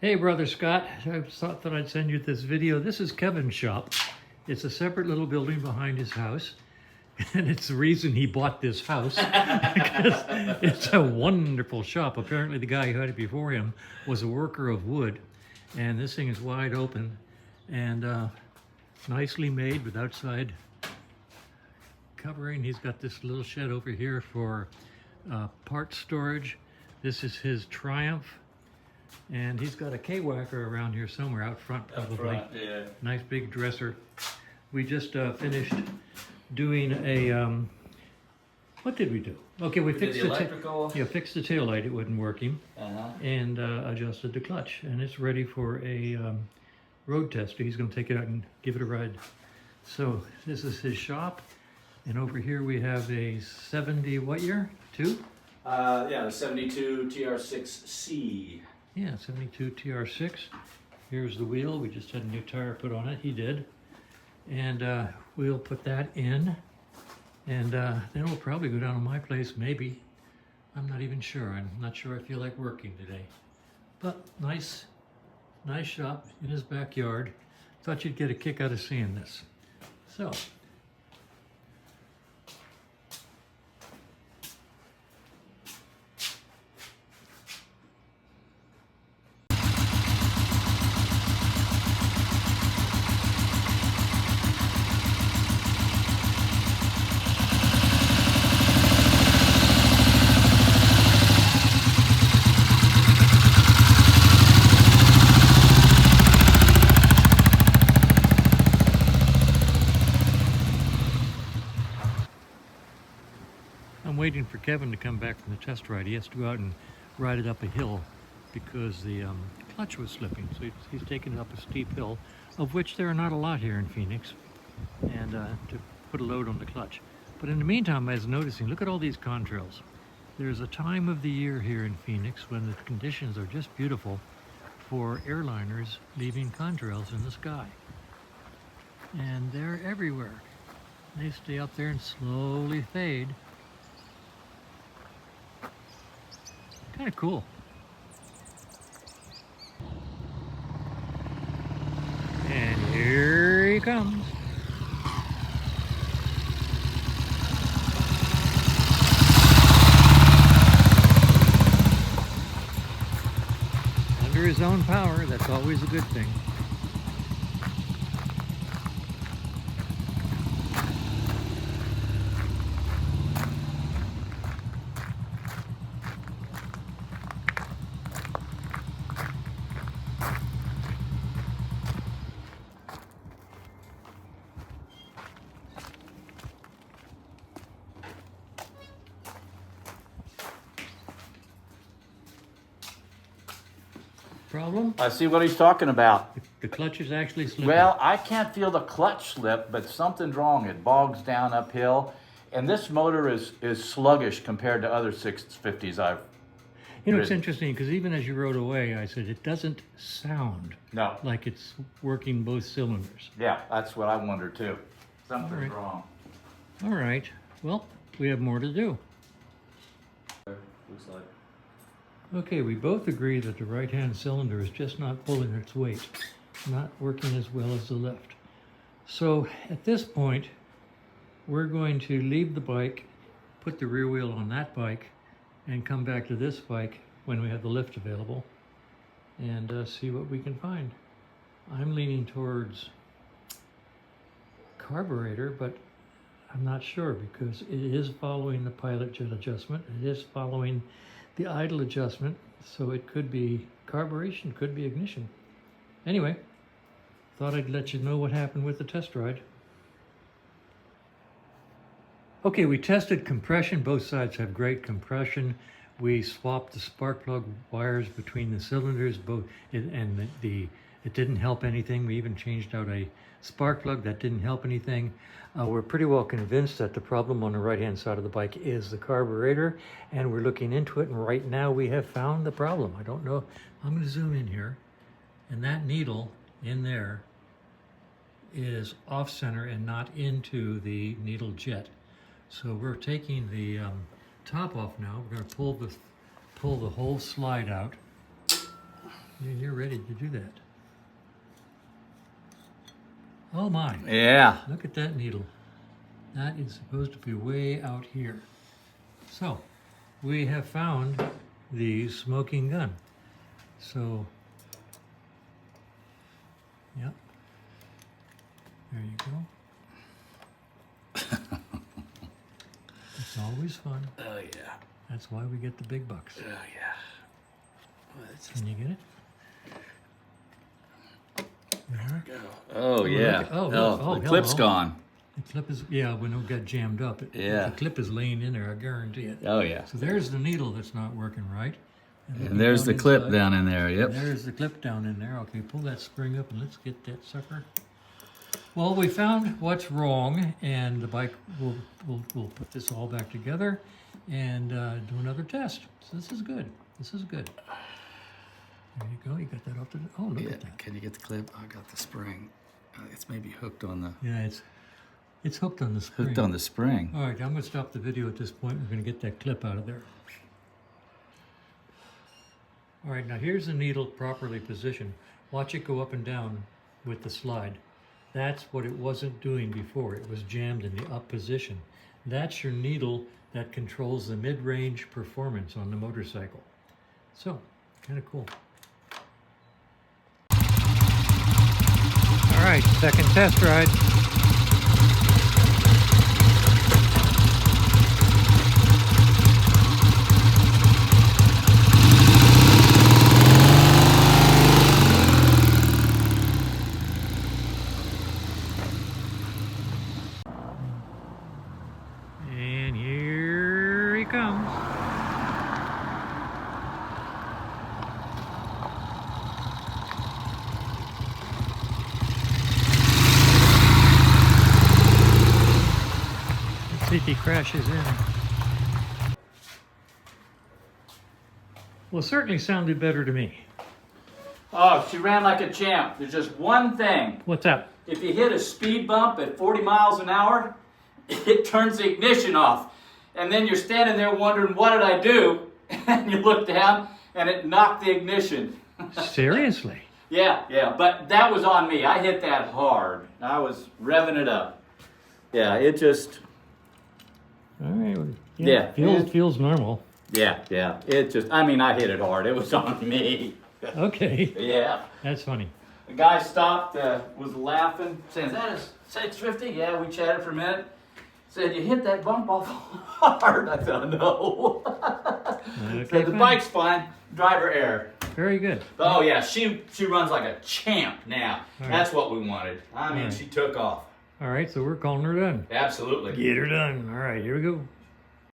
Hey, Brother Scott. I thought that I'd send you this video. This is Kevin's shop. It's a separate little building behind his house. And it's the reason he bought this house. Because it's a wonderful shop. Apparently the guy who had it before him was a worker of wood. And this thing is wide open and nicely made with outside covering. He's got this little shed over here for part storage. This is his Triumph. And he's got a K-Whacker around here somewhere out front, probably. Up front, yeah. Nice big dresser. We just finished doing a, what did we do? Okay, we fixed the electrical. Fixed the tail light, it wasn't working. Uh-huh. And adjusted the clutch. And it's ready for a road test. He's gonna take it out and give it a ride. So this is his shop. And over here we have a 70, what year? 2? Yeah, the 72 TR6C. Yeah, 72 TR6. Here's the wheel. We just had a new tire put on it. He did. And we'll put that in. And then we'll probably go down to my place, maybe. I'm not even sure. I'm not sure I feel like working today. But nice shop in his backyard. Thought you'd get a kick out of seeing this. So. I'm waiting for Kevin to come back from the test ride. He has to go out and ride it up a hill because the clutch was slipping. So he's taking it up a steep hill, of which there are not a lot here in Phoenix, and to put a load on the clutch. But in the meantime, I was noticing, look at all these contrails. There's a time of the year here in Phoenix when the conditions are just beautiful for airliners leaving contrails in the sky. And they're everywhere. They stay up there and slowly fade. Kind of cool. And here he comes. Under his own power, that's always a good thing. Problem? I see what he's talking about. The clutch is actually slipping. Well, I can't feel the clutch slip, but something's wrong. It bogs down uphill. And this motor is sluggish compared to other 650s I've You know, it's ridden. interesting because even as you rode away, I said it doesn't sound No. like it's working both cylinders. Yeah, that's what I wonder too. Something's All right. wrong. All right. Well, we have more to do. Looks like. Okay, we both agree that the right-hand cylinder is just not pulling its weight, not working as well as the left. So at this point, we're going to leave the bike, put the rear wheel on that bike, and come back to this bike when we have the lift available, and see what we can find. I'm leaning towards carburetor, but I'm not sure because it is following the pilot jet adjustment. It is following the idle adjustment, so it could be carburation, could be ignition. Anyway, thought I'd let you know what happened with the test ride. Okay, we tested compression. Both sides have great compression. We swapped the spark plug wires between the cylinders, it didn't help anything. We even changed out a spark plug. That didn't help anything. We're pretty well convinced that the problem on the right-hand side of the bike is the carburetor, and we're looking into it, and right now we have found the problem. I don't know. I'm going to zoom in here, and that needle in there is off-center and not into the needle jet. So we're taking the top off now. We're going to pull the whole slide out. You're ready to do that. Oh my. Yeah. Look at that needle. That is supposed to be way out here. So, we have found the smoking gun. So, yep. There you go. It's always fun. Oh yeah. That's why we get the big bucks. Oh yeah. Well, Can you get it? There. Oh yeah. The clip's hello. gone. The clip is, yeah, when it got jammed up. Yeah. The clip is laying in there, I guarantee it. Oh yeah. So there's the needle that's not working right. And there's the clip down in there. Yep. And there's the clip down in there. Okay, pull that spring up and let's get that sucker. Well, we found what's wrong, and the bike we'll put this all back together and do another test. So this is good. This is good. There you go. You got that off the. Oh, look at that. Can you get the clip? I got the spring. It's maybe hooked on the. Yeah, it's hooked on the spring. Hooked on the spring. All right, I'm going to stop the video at this point. We're going to get that clip out of there. All right, now here's the needle properly positioned. Watch it go up and down with the slide. That's what it wasn't doing before. It was jammed in the up position. That's your needle that controls the mid-range performance on the motorcycle. So, kind of cool. All right, second test ride. And here he comes. Let's see if he crashes in. Well, it certainly sounded better to me. Oh, she ran like a champ. There's just one thing. What's up? If you hit a speed bump at 40 miles an hour, it turns the ignition off. And then you're standing there wondering, what did I do? And you look down and it knocked the ignition. Seriously? Yeah, but that was on me. I hit that hard. I was revving it up. Yeah, it just, All right. Well, Yeah. Feels normal. yeah, it just, I mean, I hit it hard. It was on me. Okay. Yeah. That's funny. The guy stopped, was laughing, saying, "Is that a 650? Yeah, we chatted for a minute. Said, you hit that bump off hard. I said, no. Okay, Said, the fine. bike's fine. Driver error. Very good. Oh, yeah, she runs like a champ now. All right. That's what we wanted. I mean, All right. she took off. All right, so we're calling her done. Absolutely. Get her done. All right, here we go.